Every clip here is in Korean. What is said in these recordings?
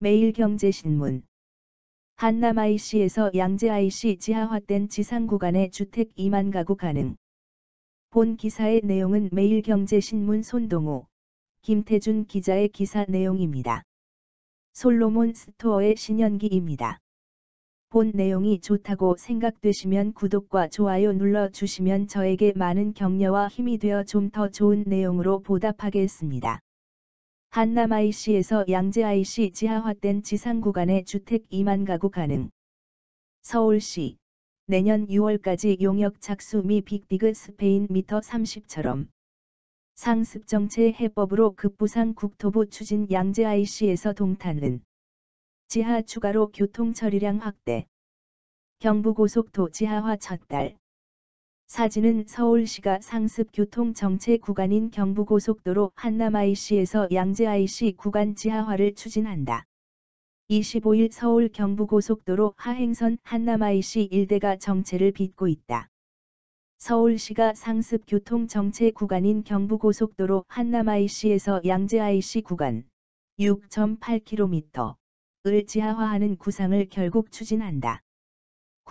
매일경제신문. 한남 IC에서 양재 IC 지하 확된 지상 구간에 주택 2만 가구 가능. 본 기사의 내용은 매일경제신문 손동우, 김태준 기자의 기사 내용입니다. 솔로몬 스토어의 신현기입니다. 본 내용이 좋다고 생각되시면 구독과 좋아요 눌러주시면 저에게 많은 격려와 힘이 되어 좀 더 좋은 내용으로 보답하겠습니다. 한남 IC에서 양재 IC 지하 확된 지상 구간에 주택 2만 가구 가능. 서울시, 내년 6월까지 용역 착수 미 빅디그 스페인 미터 30처럼. 상습정체 해법으로 급부상 국토부 추진 양재 IC에서 동탄은 지하 추가로 교통 처리량 확대. 경부고속도 지하화 첫 달. 사진은 서울시가 상습 교통 정체 구간인 경부고속도로 한남 IC에서 양재 IC 구간 지하화를 추진한다. 25일 서울 경부고속도로 하행선 한남 IC 일대가 정체를 빚고 있다. 서울시가 상습 교통 정체 구간인 경부고속도로 한남 IC에서 양재 IC 구간 6.8km를 지하화하는 구상을 결국 추진한다.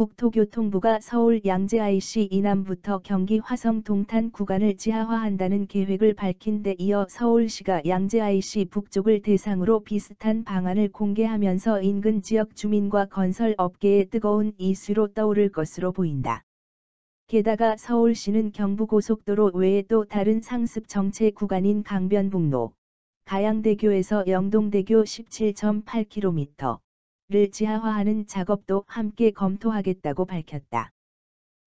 국토교통부가 서울 양재 IC 이남부터 경기 화성 동탄 구간을 지하화한다는 계획을 밝힌 데 이어 서울시가 양재 IC 북쪽을 대상으로 비슷한 방안을 공개하면서 인근 지역 주민과 건설 업계의 뜨거운 이슈로 떠오를 것으로 보인다. 게다가 서울시는 경부고속도로 외에 또 다른 상습 정체 구간인 강변북로, 가양대교에서 영동대교 17.8km 를 지하화하는 작업도 함께 검토하겠다고 밝혔다.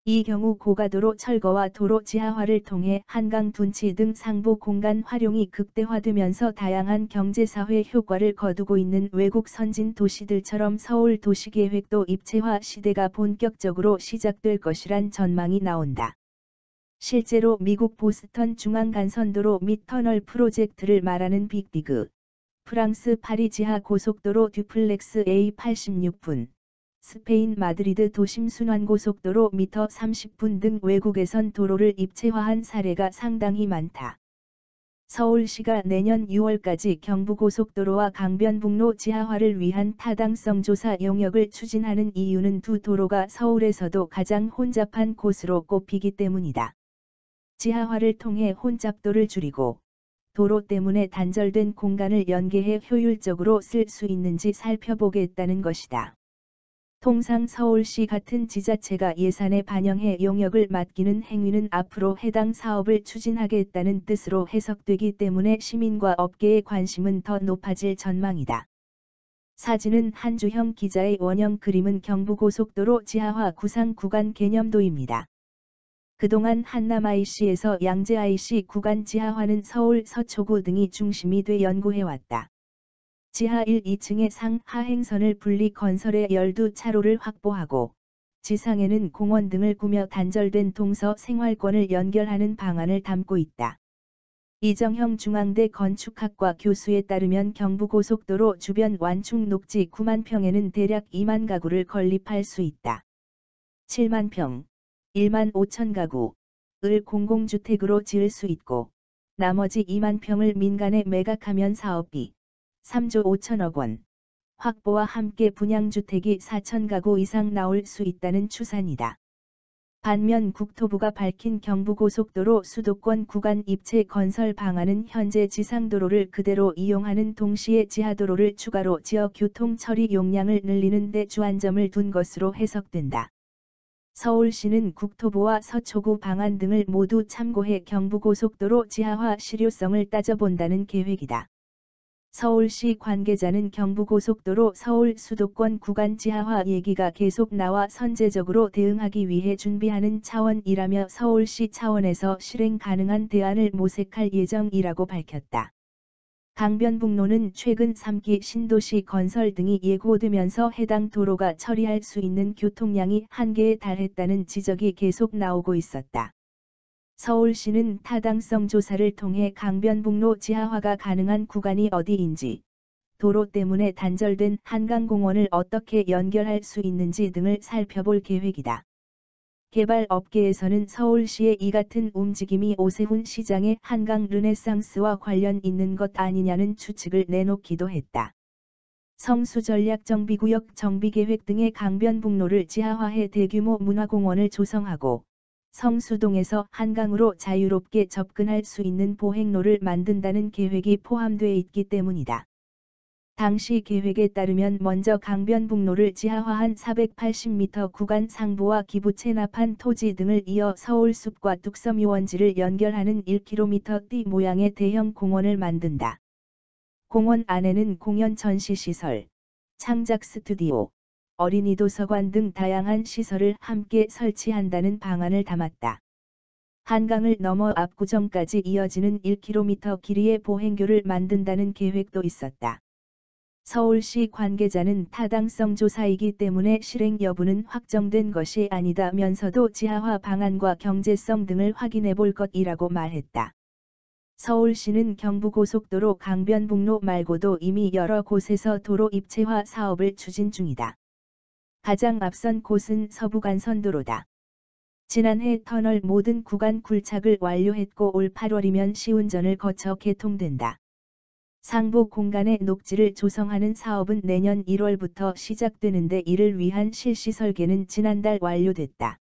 이 경우 고가도로 철거와 도로 지하화를 통해 한강 둔치 등 상부 공간 활용이 극대화되면서 다양한 경제사회 효과를 거두고 있는 외국 선진 도시들처럼 서울 도시계획도 입체화 시대가 본격적으로 시작될 것이란 전망이 나온다. 실제로 미국 보스턴 중앙간선도로 및 터널 프로젝트를 말하는 빅디그, 프랑스 파리 지하 고속도로 듀플렉스 A86분, 스페인 마드리드 도심 순환고속도로 미터 30분 등 외국에선 도로를 입체화한 사례가 상당히 많다. 서울시가 내년 6월까지 경부고속도로와 강변북로 지하화를 위한 타당성 조사 용역을 추진하는 이유는 두 도로가 서울에서도 가장 혼잡한 곳으로 꼽히기 때문이다. 지하화를 통해 혼잡도를 줄이고 도로 때문에 단절된 공간을 연계해 효율적으로 쓸 수 있는지 살펴보겠다는 것이다. 통상 서울시 같은 지자체가 예산에 반영해 용역을 맡기는 행위는 앞으로 해당 사업을 추진하겠다는 뜻으로 해석되기 때문에 시민과 업계의 관심은 더 높아질 전망이다. 사진은 한주형 기자의 원형 그림은 경부고속도로 지하화 구상 구간 개념도입니다. 그동안 한남 IC에서 양재 IC 구간 지하화는 서울 서초구 등이 중심이 돼 연구해왔다. 지하 1, 2층의 상하행선을 분리 건설해 12차로를 확보하고 지상에는 공원 등을 꾸며 단절된 동서 생활권을 연결하는 방안을 담고 있다. 이정형 중앙대 건축학과 교수에 따르면 경부고속도로 주변 완충 녹지 9만 평에는 대략 2만 가구를 건립할 수 있다. 7만 평, 1만 5천 가구를 공공주택으로 지을 수 있고 나머지 2만 평을 민간에 매각하면 사업비 3조 5천억 원 확보와 함께 분양주택이 4천 가구 이상 나올 수 있다는 추산이다. 반면 국토부가 밝힌 경부고속도로 수도권 구간 입체 건설 방안은 현재 지상도로를 그대로 이용하는 동시에 지하도로를 추가로 지어 교통 처리 용량을 늘리는 데 주안점을 둔 것으로 해석된다. 서울시는 국토부와 서초구 방안 등을 모두 참고해 경부고속도로 지하화 실효성을 따져본다는 계획이다. 서울시 관계자는 경부고속도로 서울 수도권 구간 지하화 얘기가 계속 나와 선제적으로 대응하기 위해 준비하는 차원이라며 서울시 차원에서 실행 가능한 대안을 모색할 예정이라고 밝혔다. 강변북로는 최근 3기 신도시 건설 등이 예고되면서 해당 도로가 처리할 수 있는 교통량이 한계에 달했다는 지적이 계속 나오고 있었다. 서울시는 타당성 조사를 통해 강변북로 지하화가 가능한 구간이 어디인지, 도로 때문에 단절된 한강공원을 어떻게 연결할 수 있는지 등을 살펴볼 계획이다. 개발 업계에서는 서울시의 이 같은 움직임이 오세훈 시장의 한강 르네상스와 관련 있는 것 아니냐는 추측을 내놓기도 했다. 성수전략정비구역 정비계획 등의 강변북로를 지하화해 대규모 문화공원을 조성하고 성수동에서 한강으로 자유롭게 접근할 수 있는 보행로를 만든다는 계획이 포함되어 있기 때문이다. 당시 계획에 따르면 먼저 강변북로를 지하화한 480m 구간 상부와 기부 체납한 토지 등을 이어 서울숲과 뚝섬유원지를 연결하는 1km 띠 모양의 대형 공원을 만든다. 공원 안에는 공연 전시시설, 창작 스튜디오, 어린이 도서관 등 다양한 시설을 함께 설치한다는 방안을 담았다. 한강을 넘어 압구정까지 이어지는 1km 길이의 보행교를 만든다는 계획도 있었다. 서울시 관계자는 타당성 조사이기 때문에 실행 여부는 확정된 것이 아니다면서도 지하화 방안과 경제성 등을 확인해 볼 것이라고 말했다. 서울시는 경부고속도로 강변북로 말고도 이미 여러 곳에서 도로 입체화 사업을 추진 중이다. 가장 앞선 곳은 서부간선도로다. 지난해 터널 모든 구간 굴착을 완료했고 올 8월이면 시운전을 거쳐 개통된다. 상부 공간의 녹지를 조성하는 사업은 내년 1월부터 시작되는데 이를 위한 실시 설계는 지난달 완료됐다.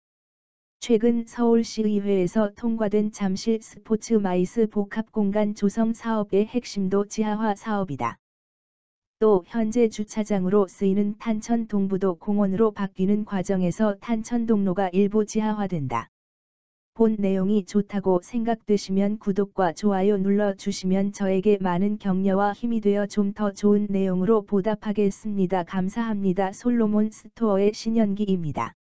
최근 서울시의회에서 통과된 잠실 스포츠마이스 복합공간 조성 사업의 핵심도 지하화 사업이다. 또 현재 주차장으로 쓰이는 탄천 동부도 공원으로 바뀌는 과정에서 탄천동로가 일부 지하화된다. 본 내용이 좋다고 생각되시면 구독과 좋아요 눌러주시면 저에게 많은 격려와 힘이 되어 좀 더 좋은 내용으로 보답하겠습니다. 감사합니다. 솔로몬 스토어의 신현기입니다.